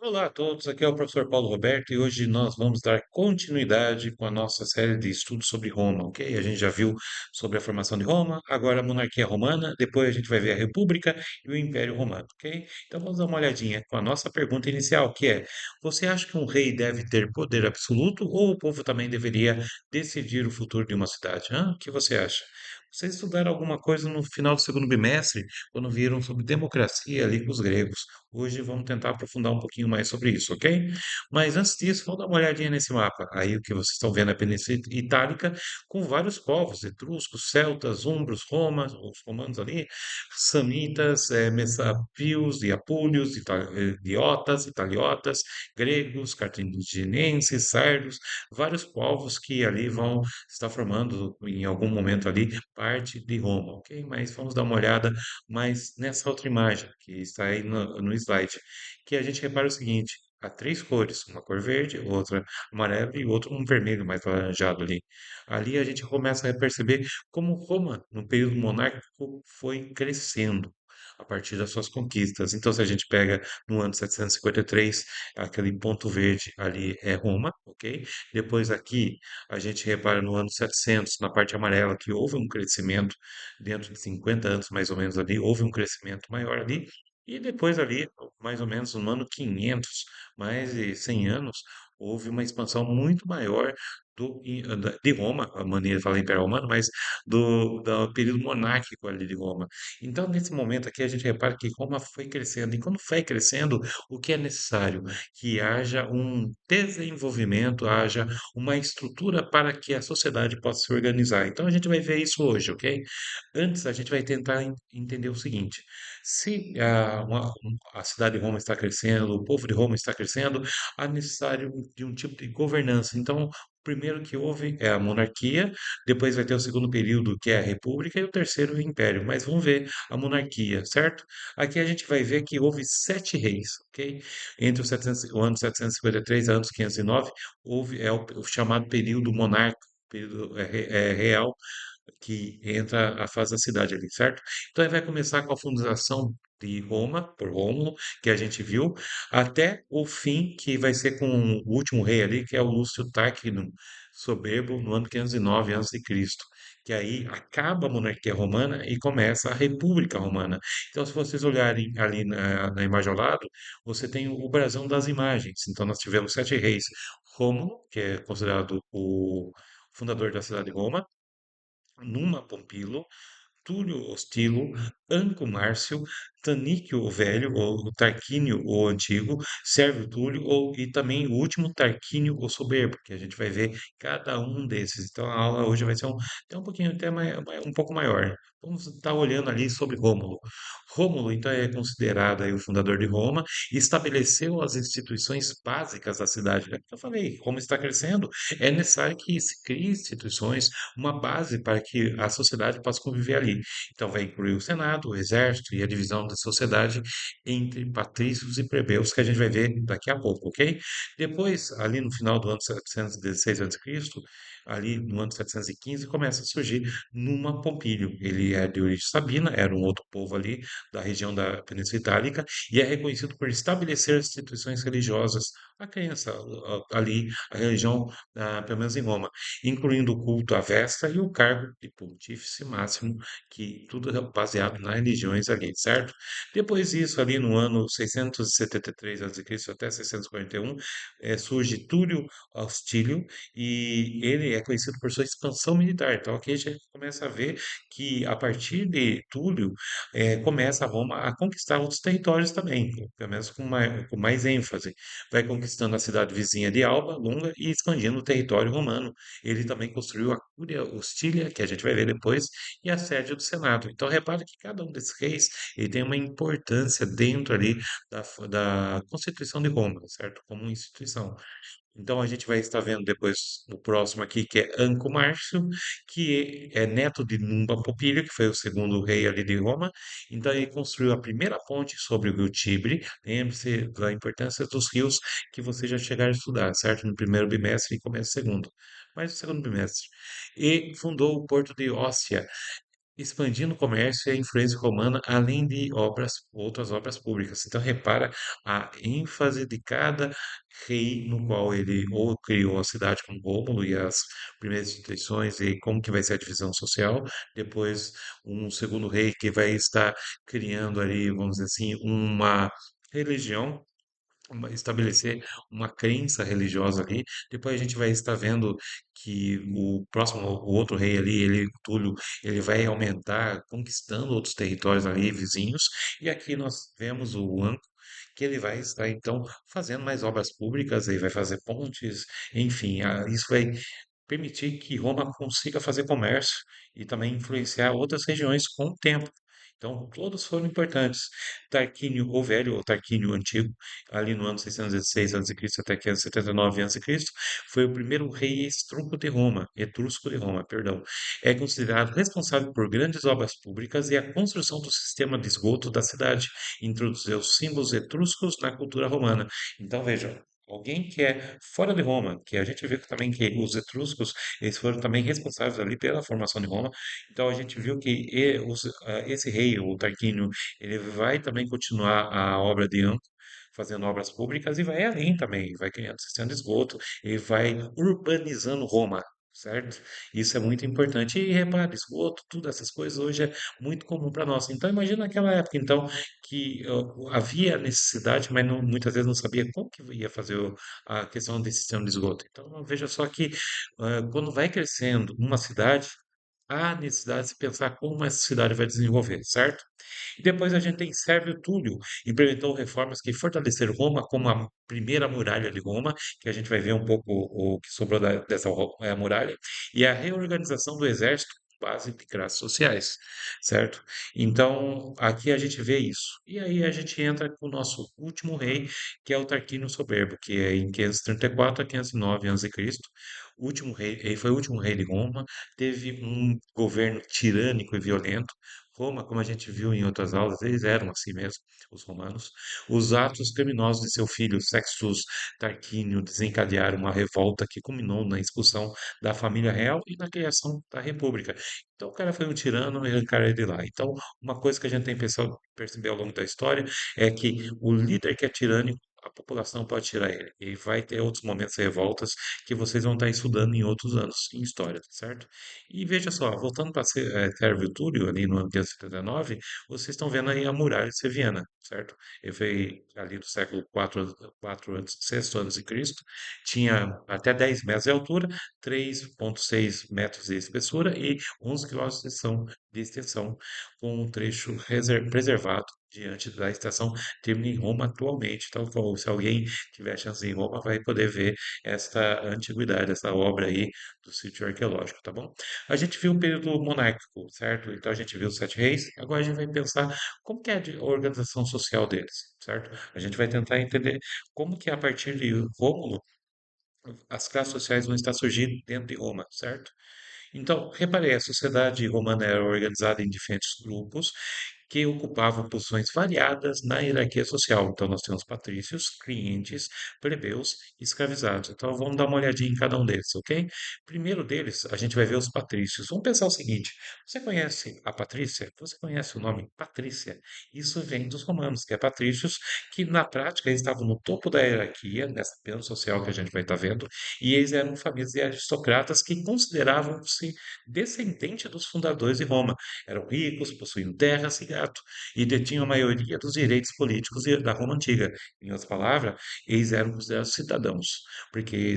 Olá a todos, aqui é o professor Paulo Roberto e hoje nós vamos dar continuidade com a nossa série de estudos sobre Roma, ok? A gente já viu sobre a formação de Roma, agora a monarquia romana, depois a gente vai ver a República e o Império Romano, ok? Então vamos dar uma olhadinha com a nossa pergunta inicial, que é: você acha que um rei deve ter poder absoluto ou o povo também deveria decidir o futuro de uma cidade? O que você acha? Vocês estudaram alguma coisa no final do segundo bimestre, quando viram sobre democracia ali com os gregos. Hoje vamos tentar aprofundar um pouquinho mais sobre isso, ok? Mas antes disso, vamos dar uma olhadinha nesse mapa. Aí o que vocês estão vendo é a Península Itálica, com vários povos, etruscos, celtas, umbros, os romanos ali, samitas, messapios, iapúlios, idiotas, italiotas, gregos, cartaginenses, sardos, vários povos que ali vão estar formando em algum momento ali parte de Roma, ok? Mas vamos dar uma olhada mais nessa outra imagem que está aí no slide, que a gente repara o seguinte: há três cores, uma cor verde, outra amarela e outra um vermelho mais alaranjado ali. Ali a gente começa a perceber como Roma, no período monárquico, foi crescendo a partir das suas conquistas. Então, se a gente pega no ano 753, aquele ponto verde ali é Roma, ok? Depois aqui a gente repara no ano 700, na parte amarela, que houve um crescimento dentro de 50 anos mais ou menos ali, houve um crescimento maior ali. E depois ali, mais ou menos no ano 500, mais de 100 anos, houve uma expansão muito maior de Roma, a maneira de falar Império Romano, mas do período monárquico ali de Roma. Então, nesse momento aqui, a gente repara que Roma foi crescendo. E quando foi crescendo, o que é necessário? Que haja um desenvolvimento, haja uma estrutura para que a sociedade possa se organizar. Então, a gente vai ver isso hoje, ok? Antes, a gente vai tentar entender o seguinte: se a cidade de Roma está crescendo, o povo de Roma está crescendo, há necessário de um tipo de governança. Então, o primeiro que houve é a monarquia, depois vai ter o segundo período, que é a república, e o terceiro, o império. Mas vamos ver a monarquia, certo? Aqui a gente vai ver que houve sete reis, ok? Entre o ano 753 e anos 509, houve o chamado período monárquico, período real, que entra a fase da cidade ali, certo? Então, ele vai começar com a fundação de Roma, por Rômulo, que a gente viu, até o fim, que vai ser com o último rei ali, que é o Lúcio Tarquínio, soberbo, no ano 509 a.C., que aí acaba a monarquia romana e começa a República Romana. Então, se vocês olharem ali na imagem ao lado, você tem o brasão das imagens. Então, nós tivemos sete reis. Rômulo, que é considerado o fundador da cidade de Roma, Numa Pompilo, Túlio Hostilo, Anco Márcio, Taníquio o Velho, ou Tarquínio o Antigo, Sérvio Túlio, e também o último Tarquínio o Soberbo, que a gente vai ver cada um desses. Então a aula hoje vai ser até um pouquinho, um pouco maior. Vamos estar olhando ali sobre Rômulo. Rômulo, então, é considerado aí o fundador de Roma e estabeleceu as instituições básicas da cidade. É o que eu falei, como está crescendo, é necessário que se crie instituições, uma base para que a sociedade possa conviver ali. Então, vai incluir o Senado, o Exército e a divisão da sociedade entre patrícios e plebeus, que a gente vai ver daqui a pouco, ok? Depois, ali no final do ano 716 a.C., ali no ano 715, começa a surgir Numa Pompílio. Ele é de origem sabina, era um outro povo ali da região da Península Itálica e é reconhecido por estabelecer instituições religiosas, a crença ali, a religião, pelo menos em Roma, incluindo o culto à Vesta e o cargo de pontífice máximo, que tudo é baseado nas religiões ali, certo? Depois disso, ali no ano 673 a.C. até 641, surge Túlio Hostílio e ele é conhecido por sua expansão militar. Então aqui a gente começa a ver que a partir de Túlio começa a Roma a conquistar outros territórios também, pelo menos com mais ênfase. Vai conquistando a cidade vizinha de Alba Longa e expandindo o território romano. Ele também construiu a Cúria Hostília, que a gente vai ver depois, e a sede do Senado. Então, repare que cada um desses reis ele tem uma importância dentro ali da Constituição de Roma, certo? Como instituição. Então a gente vai estar vendo depois o próximo aqui, que é Anco Márcio, que é neto de Numba Popílio, que foi o segundo rei ali de Roma. Então ele construiu a primeira ponte sobre o rio Tibre. Lembre-se da importância dos rios que você já chegaram a estudar, certo? No primeiro bimestre e começo do segundo. Mas no segundo bimestre. E fundou o porto de Ócia, expandindo o comércio e a influência romana, além de outras obras públicas. Então, repara a ênfase de cada rei no qual ele ou criou a cidade como Rômulo e as primeiras instituições e como que vai ser a divisão social. Depois, um segundo rei que vai estar criando ali, vamos dizer assim, uma religião, estabelecer uma crença religiosa ali. Depois a gente vai estar vendo que o outro rei ali, ele, Túlio, ele vai aumentar, conquistando outros territórios ali vizinhos. E aqui nós vemos o Anco, que ele vai estar então fazendo mais obras públicas, ele vai fazer pontes, enfim, isso vai permitir que Roma consiga fazer comércio e também influenciar outras regiões com o tempo. Então, todos foram importantes. Tarquínio, o Velho, ou Tarquínio Antigo, ali no ano 616 a.C. até 579 a.C., foi o primeiro rei etrusco de Roma, perdão. É considerado responsável por grandes obras públicas e a construção do sistema de esgoto da cidade, introduziu os símbolos etruscos na cultura romana. Então, vejam, alguém que é fora de Roma, que a gente viu que também que os etruscos, eles foram também responsáveis ali pela formação de Roma. Então a gente viu que esse rei, o Tarquínio, ele vai também continuar a obra de Anco, fazendo obras públicas e vai além também, vai criando sistema de esgoto e vai urbanizando Roma. Certo? Isso é muito importante. E repare, esgoto, tudo essas coisas hoje é muito comum para nós. Então, imagina naquela época, então, que havia necessidade, mas muitas vezes não sabia como que ia fazer a questão desse sistema de esgoto. Então, veja só que quando vai crescendo uma cidade, há necessidade de se pensar como essa cidade vai desenvolver, certo? E depois a gente tem Sérvio Túlio, implementou reformas que fortaleceram Roma como a primeira muralha de Roma, que a gente vai ver um pouco o que sobrou dessa muralha, e a reorganização do exército com base de classes sociais, certo? Então, aqui a gente vê isso. E aí a gente entra com o nosso último rei, que é o Tarquínio Soberbo, que é em 534 a 509 a.C. O último rei, ele foi o último rei de Roma, teve um governo tirânico e violento. Roma, como a gente viu em outras aulas, eles eram assim mesmo, os romanos. Os atos criminosos de seu filho Sextus Tarquínio desencadearam uma revolta que culminou na expulsão da família real e na criação da república. Então o cara foi um tirano e arrancaram ele de lá. Então, uma coisa que a gente tem que perceber ao longo da história é que o líder que é tirânico, a população pode tirar ele. E vai ter outros momentos de revoltas que vocês vão estar estudando em outros anos em história, certo? E veja só, voltando para Sérvio Túlio, ali no ano 579, vocês estão vendo aí a muralha de Seviana, certo? Ele veio ali do século 4, 4 antes, 6 anos de Cristo, tinha até 10 metros de altura, 3,6 metros de espessura e 11 quilômetros de extensão, com um trecho preservado diante da estação termina em Roma atualmente. Então, se alguém tiver chance de ir em Roma, vai poder ver essa antiguidade, essa obra aí do sítio arqueológico, tá bom? A gente viu o período monárquico, certo? Então a gente viu os sete reis, agora a gente vai pensar como que é a organização social deles, certo? A gente vai tentar entender como que a partir de Rômulo as classes sociais vão estar surgindo dentro de Roma, certo? Então, reparei, a sociedade romana era organizada em diferentes grupos que ocupavam posições variadas na hierarquia social. Então, nós temos patrícios, clientes, plebeus e escravizados. Então, vamos dar uma olhadinha em cada um deles, ok? Primeiro deles, a gente vai ver os patrícios. Vamos pensar o seguinte: você conhece a Patrícia? Você conhece o nome Patrícia? Isso vem dos romanos, que é patrícios, que na prática eles estavam no topo da hierarquia, nessa pirâmide social que a gente vai estar vendo, e eles eram famílias de aristocratas que consideravam-se descendentes dos fundadores de Roma. Eram ricos, possuíam terras e gato, e detinham a maioria dos direitos políticos da Roma antiga. Em outras palavras, eles eram considerados cidadãos, porque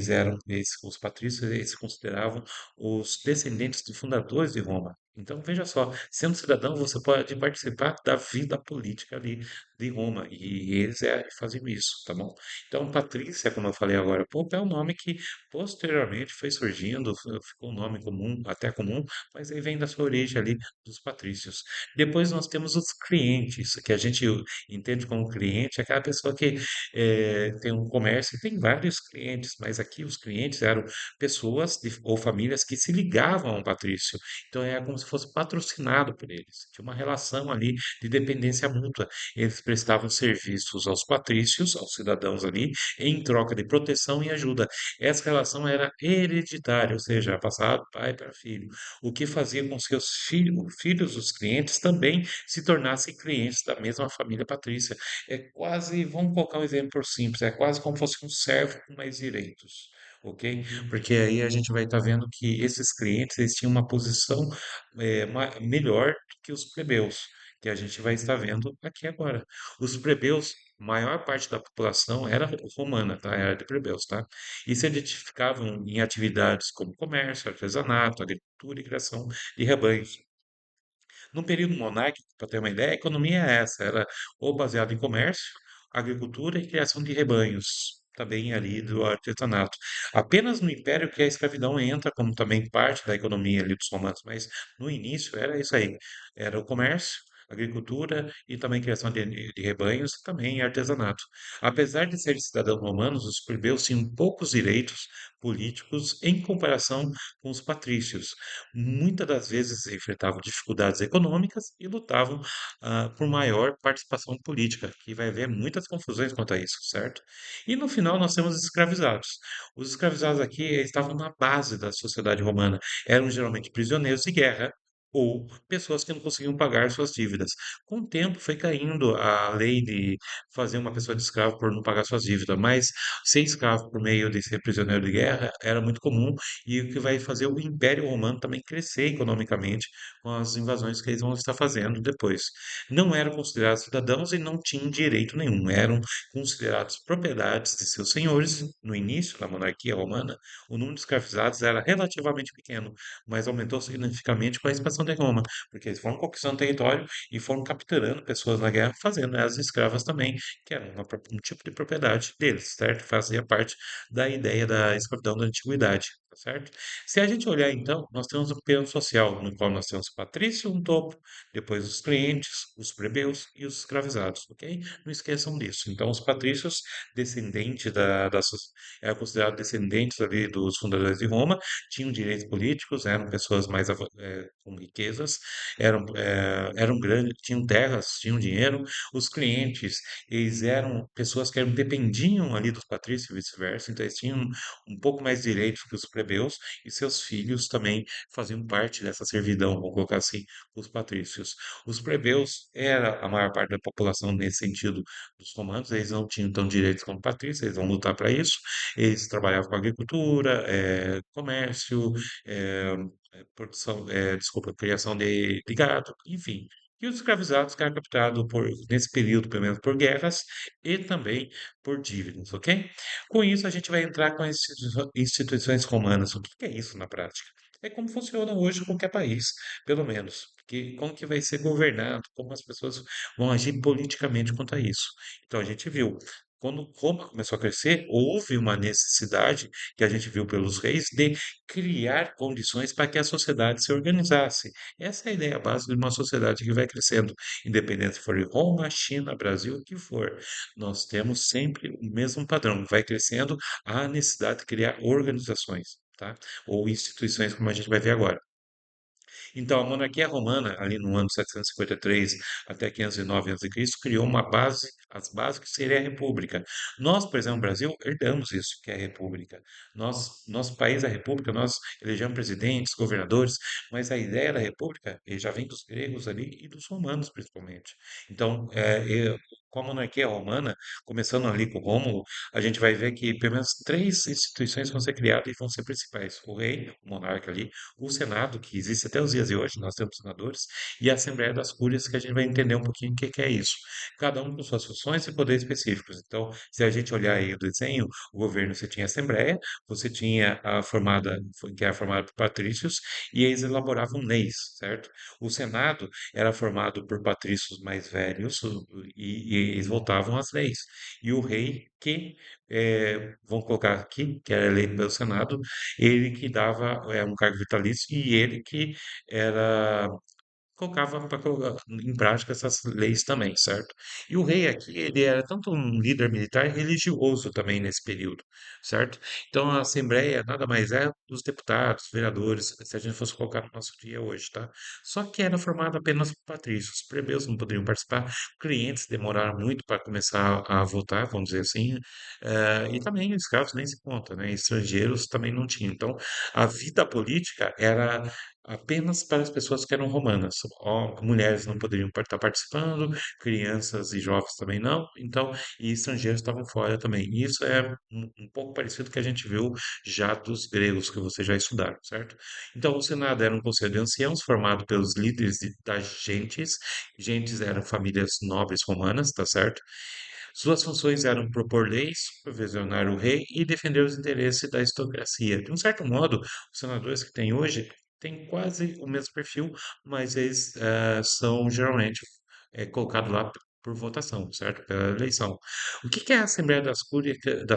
os patrícios, eles se consideravam os descendentes de fundadores de Roma. Então, veja só, sendo cidadão, você pode participar da vida política ali de Roma, e eles faziam isso, tá bom? Então, Patrícia, como eu falei agora há pouco, é um nome que posteriormente foi surgindo, ficou um nome comum, até comum, mas aí vem da sua origem ali dos patrícios. Depois nós temos os clientes, que a gente entende como cliente, é aquela pessoa que tem um comércio e tem vários clientes, mas aqui os clientes eram pessoas ou famílias que se ligavam a um patrício. Então é como se se fosse patrocinado por eles. Tinha uma relação ali de dependência mútua. Eles prestavam serviços aos patrícios, aos cidadãos ali, em troca de proteção e ajuda. Essa relação era hereditária, ou seja, passava do pai para filho, o que fazia com que seus filhos dos clientes também se tornassem clientes da mesma família patrícia. É quase, vamos colocar um exemplo simples, é quase como se fosse um servo com mais direitos, ok? Porque aí a gente vai estar vendo que esses clientes eles tinham uma posição melhor do que os plebeus, que a gente vai estar vendo aqui agora. Os plebeus, maior parte da população era romana, tá? Era de plebeus, tá? E se identificavam em atividades como comércio, artesanato, agricultura e criação de rebanhos. No período monárquico, para ter uma ideia, a economia é essa, era ou baseada em comércio, agricultura e criação de rebanhos, também ali do artesanato. Apenas no Império que a escravidão entra como também parte da economia ali dos romanos, mas no início era isso aí, era o comércio, agricultura e também criação de rebanhos e também artesanato. Apesar de serem cidadãos romanos, os plebeus tinham poucos direitos políticos em comparação com os patrícios. Muitas das vezes enfrentavam dificuldades econômicas e lutavam por maior participação política, que vai haver muitas confusões quanto a isso, certo? E no final nós temos os escravizados. Os escravizados aqui estavam na base da sociedade romana, eram geralmente prisioneiros de guerra ou pessoas que não conseguiam pagar suas dívidas. Com o tempo foi caindo a lei de fazer uma pessoa de escravo por não pagar suas dívidas, mas ser escravo por meio de ser prisioneiro de guerra era muito comum e o que vai fazer o Império Romano também crescer economicamente com as invasões que eles vão estar fazendo depois. Não eram considerados cidadãos e não tinham direito nenhum, eram considerados propriedades de seus senhores. No início da monarquia romana, o número de escravizados era relativamente pequeno, mas aumentou significativamente com a expansão de Roma, porque eles foram conquistando território e foram capturando pessoas na guerra, fazendo elas escravas também, que era um tipo de propriedade deles, certo? Fazia parte da ideia da escravidão da antiguidade, tá certo? Se a gente olhar então, nós temos um plano social, no qual nós temos o patrício no topo, depois os clientes, os plebeus e os escravizados, ok? Não esqueçam disso. Então, os patrícios, descendentes eram considerados descendentes ali dos fundadores de Roma, tinham direitos políticos, eram pessoas mais com riquezas, eram grandes, tinham terras, tinham dinheiro. Os clientes, eles eram pessoas que dependiam ali dos patrícios e vice-versa, então eles tinham um pouco mais direitos que os plebeus, e seus filhos também faziam parte dessa servidão, vamos colocar assim, os patrícios. Os plebeus era a maior parte da população nesse sentido dos romanos, eles não tinham tão direitos como patrícios, eles vão lutar para isso, eles trabalhavam com agricultura, comércio, eh, produção, desculpa, criação de gado, enfim. E os escravizados que eram capturados nesse período, pelo menos por guerras e também por dívidas, ok? Com isso, a gente vai entrar com as instituições romanas. O que que é isso na prática? É como funciona hoje qualquer país, pelo menos. Porque como que vai ser governado, como as pessoas vão agir politicamente quanto a isso. Então, a gente viu, quando Roma começou a crescer, houve uma necessidade, que a gente viu pelos reis, de criar condições para que a sociedade se organizasse. Essa é a ideia básica de uma sociedade que vai crescendo, independente se for em Roma, China, Brasil, o que for. Nós temos sempre o mesmo padrão, vai crescendo a necessidade de criar organizações, tá? Ou instituições, como a gente vai ver agora. Então, a monarquia romana, ali no ano 753 até 509 a.C., criou uma base, as bases que seria a república. Nós, por exemplo, no Brasil, herdamos isso, que é a república. Nosso país, a república, nós elegemos presidentes, governadores, mas a ideia da república já vem dos gregos ali e dos romanos, principalmente. Então, com a monarquia romana, começando ali com Rômulo, a gente vai ver que pelo menos três instituições vão ser criadas e vão ser principais. O rei, o monarca ali, o Senado, que existe até os dias de hoje, nós temos senadores, e a Assembleia das Cúrias, que a gente vai entender um pouquinho o que que é isso. Cada um com suas funções e poderes específicos. Então, se a gente olhar aí o desenho, o governo você tinha a Assembleia, você tinha que era formada por patrícios, e eles elaboravam leis, certo? O Senado era formado por patrícios mais velhos e eles votavam as leis. E o rei, que, vamos colocar aqui, que era eleito pelo Senado, ele que dava um cargo vitalício e ele que era colocava para colocar em prática essas leis também, certo? E o rei aqui, ele era tanto um líder militar religioso também nesse período, certo? Então a Assembleia nada mais é dos deputados, vereadores, se a gente fosse colocar no nosso dia hoje, tá? Só que era formado apenas por patrícios, plebeus não poderiam participar, clientes demoraram muito para começar a votar, vamos dizer assim, e também escravos nem se conta, né? Estrangeiros também não tinham. Então a vida política era apenas para as pessoas que eram romanas. Ó, mulheres não poderiam estar participando, crianças e jovens também não, então, e estrangeiros estavam fora também. E isso é um pouco parecido com o que a gente viu já dos gregos, que vocês já estudaram, certo? Então, o Senado era um conselho de anciãos formado pelos líderes das gentes, gentes eram famílias nobres romanas, tá certo? Suas funções eram propor leis, supervisionar o rei e defender os interesses da aristocracia. De um certo modo, os senadores que tem hoje têm quase o mesmo perfil, mas eles são geralmente colocados lá por votação, certo? Pela eleição. O que que é a Assembleia das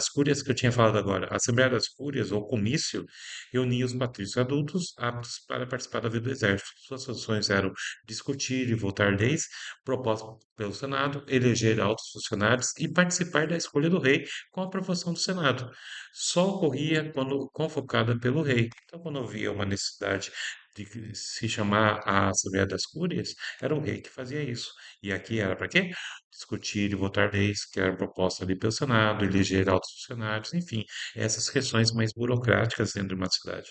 Cúrias que eu tinha falado agora? A Assembleia das Cúrias, ou comício, reunia os patrícios adultos aptos para participar da vida do exército. Suas funções eram discutir e votar leis propostas pelo Senado, eleger altos funcionários e participar da escolha do rei com a aprovação do Senado. Só ocorria quando convocada pelo rei. Então, quando havia uma necessidade de se chamar a Assembleia das Cúrias, era o rei que fazia isso. E aqui era para quê? Discutir e votar leis que eram propostas ali pelo Senado, eleger altos funcionários, enfim, essas questões mais burocráticas dentro de uma cidade.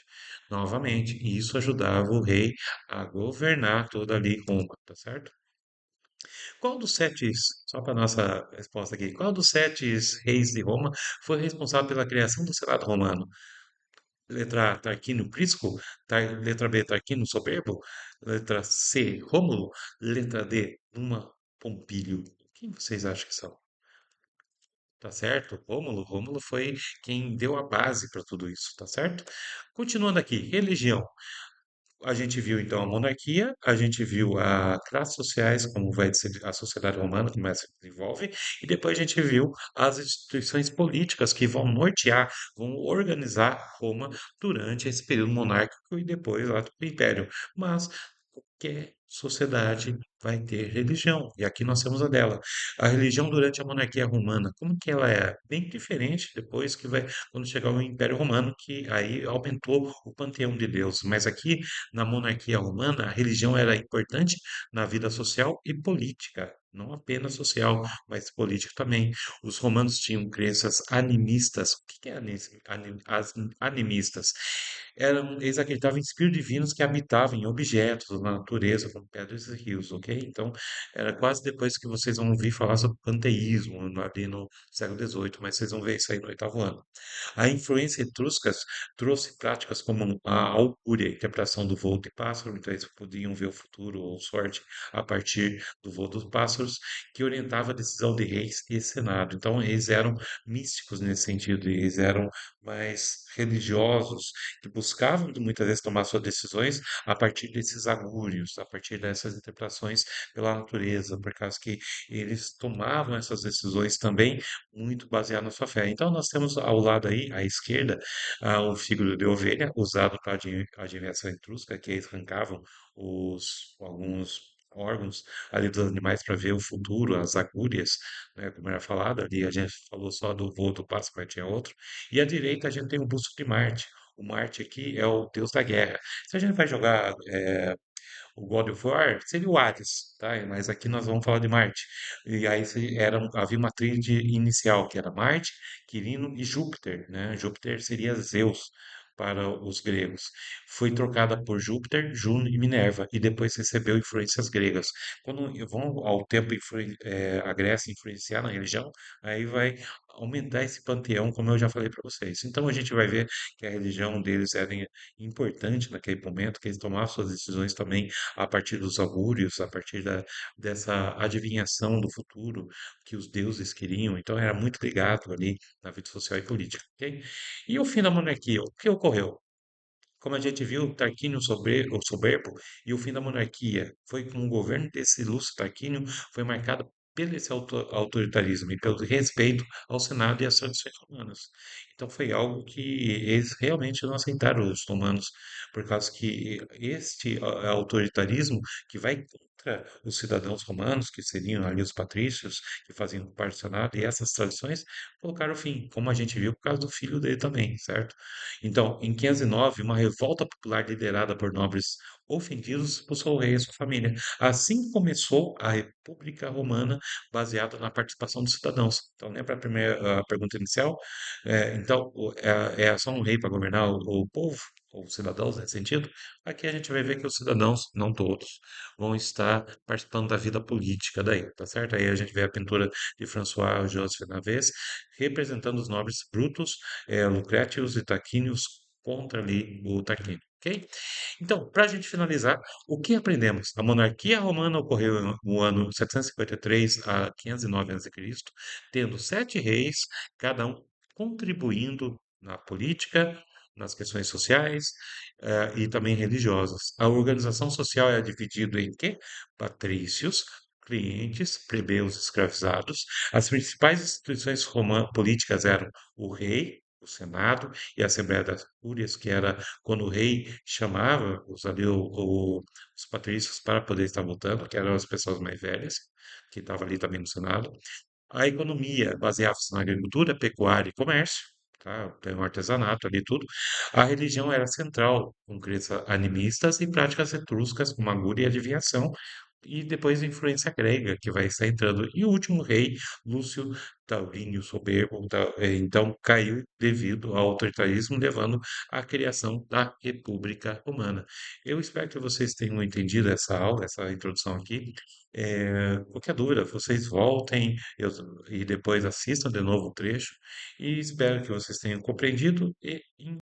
Novamente, isso ajudava o rei a governar toda ali Roma, tá certo? Qual dos sete, só para nossa resposta aqui, qual dos sete reis de Roma foi responsável pela criação do Senado romano? Letra A, Tarquínio Prisco. Letra B, Tarquínio Soberbo. Letra C, Rômulo. Letra D, Numa Pompílio. Quem vocês acham que são? Tá certo? Rômulo. Rômulo foi quem deu a base para tudo isso, tá certo? Continuando aqui, religião. A gente viu então a monarquia, a gente viu as classes sociais, como vai ser a sociedade romana, como ela se desenvolve, e depois a gente viu as instituições políticas que vão nortear, vão organizar Roma durante esse período monárquico e depois lá do Império. Mas qualquer sociedade vai ter religião, e aqui nós temos a dela. A religião durante a monarquia romana, como que ela é? Bem diferente depois que vai, quando chegar o Império Romano, que aí aumentou o panteão de deuses. Mas aqui na monarquia romana, a religião era importante na vida social e política, não apenas social, mas política também. Os romanos tinham crenças animistas. O que é animistas? Eles acreditavam em espíritos divinos que habitavam em objetos, na natureza, como pedras e rios, ok? Então, era quase depois que vocês vão ouvir falar sobre panteísmo, ali no século XVIII, mas vocês vão ver isso aí no oitavo ano. A influência etrusca trouxe práticas como a augúria, a interpretação do voo de pássaro, então eles podiam ver o futuro ou sorte a partir do voo dos pássaros, que orientava a decisão de reis e senado. Então eles eram místicos nesse sentido, eles eram mais religiosos, que buscavam muitas vezes tomar suas decisões a partir desses agúrios, a partir dessas interpretações pela natureza, por causa que eles tomavam essas decisões também muito baseado na sua fé. Então, nós temos ao lado aí, à esquerda, o fígado de ovelha, usado para a adivinhação etrusca, que eles arrancavam alguns órgãos ali dos animais para ver o futuro, as agúrias, né, como era falado ali, a gente falou só do voo do pássaro, mas tinha outro. E à direita a gente tem o busto de Marte. O Marte aqui é o deus da guerra. Se a gente vai jogar o God of War seria o Hades, tá? Mas aqui nós vamos falar de Marte. E aí havia uma tríade inicial, que era Marte, Quirino e Júpiter, né? Júpiter seria Zeus para os gregos. Foi trocada por Júpiter, Juno e Minerva, e depois recebeu influências gregas. Quando vão ao tempo a Grécia influenciar na religião, aí vai aumentar esse panteão, como eu já falei para vocês. Então a gente vai ver que a religião deles era importante naquele momento, que eles tomavam suas decisões também a partir dos augúrios, a partir dessa adivinhação do futuro que os deuses queriam. Então era muito ligado ali na vida social e política, ok? E o fim da monarquia, o que ocorreu? Como a gente viu, Tarquínio o Soberbo e o fim da monarquia foi com o governo desse Lúcio Tarquínio foi marcado pelo esse autoritarismo e pelo respeito ao Senado e às tradições romanas. Então foi algo que eles realmente não aceitaram os romanos, por causa que este autoritarismo que vai contra os cidadãos romanos, que seriam ali os patrícios, que faziam parte do Senado, e essas tradições colocaram fim, como a gente viu por causa do filho dele também, certo? Então, em 509, uma revolta popular liderada por nobres ofendidos expulsou o rei e sua família. Assim começou a República Romana, baseada na participação dos cidadãos. Então, lembra a primeira pergunta inicial? Então, é só um rei para governar o povo, ou os cidadãos nesse sentido? Aqui a gente vai ver que os cidadãos, não todos, vão estar participando da vida política daí, tá certo? Aí a gente vê a pintura de François Joseph Naves, representando os nobres brutos, Lucrétios e Tarquínios contra ali o Tarquínio, ok? Então, para a gente finalizar, o que aprendemos? A monarquia romana ocorreu no ano 753 a 509 a.C., tendo 7 reis, cada um contribuindo na política, nas questões sociais, e também religiosas. A organização social é dividida em quê? Patrícios, clientes, plebeus escravizados. As principais instituições políticas eram o rei, o Senado e a Assembleia das Cúrias, que era quando o rei chamava os patrícios para poder estar votando, que eram as pessoas mais velhas, que estavam ali também no Senado. A economia baseava-se na agricultura, pecuária e comércio, tá? Tem um artesanato ali e tudo. A religião era central, com crenças animistas e práticas etruscas, como agulha e adivinhação, e depois a influência grega, que vai estar entrando. E o último rei, Lúcio Taurínio Soberbo, então caiu devido ao autoritarismo, levando à criação da República Romana. Eu espero que vocês tenham entendido essa aula, essa introdução aqui. Qualquer dúvida, vocês voltem e depois assistam de novo o trecho e espero que vocês tenham compreendido e